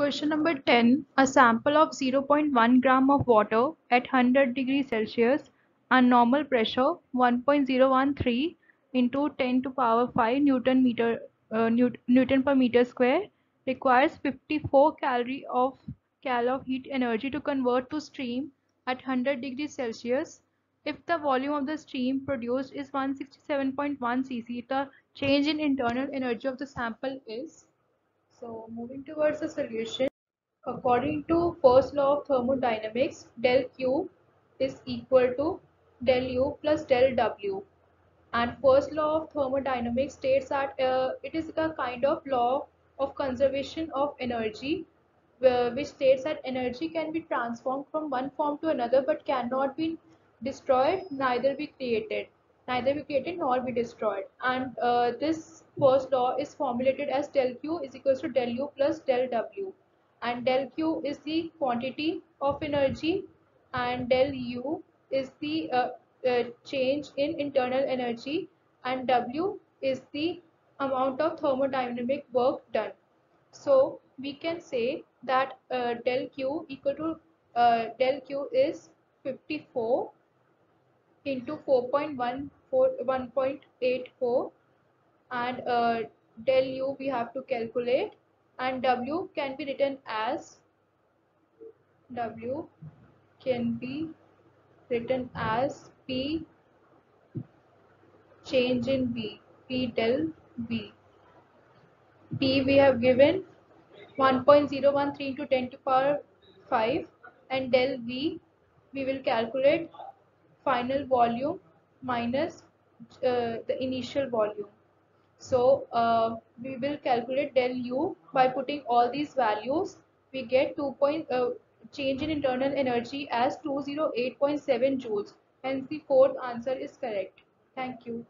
Question number 10. A sample of 0.1 gram of water at 100 degrees Celsius and normal pressure 1.013 into 10 to power 5 Newton per meter square requires 54 cal of heat energy to convert to steam at 100 degrees Celsius. If the volume of the steam produced is 167.1 cc, the change in internal energy of the sample is. So moving towards the solution, according to first law of thermodynamics, del Q is equal to del U plus del W. And first law of thermodynamics states that it is a kind of law of conservation of energy, which states that energy can be transformed from one form to another but cannot be destroyed, neither be created nor be destroyed. And this first law is formulated as del Q is equals to del U plus del W. And del Q is the quantity of energy and del U is the change in internal energy, and W is the amount of thermodynamic work done. So we can say that del Q equal to del Q is 54 into 1.84, and del U we have to calculate, and W can be written as W can be written as P change in V, P del V. P we have given 1.013 into 10 to power 5, and del V we will calculate final volume minus the initial volume. So we will calculate del U by putting all these values. We get change in internal energy as 208.7 joules. Hence the fourth answer is correct. Thank you.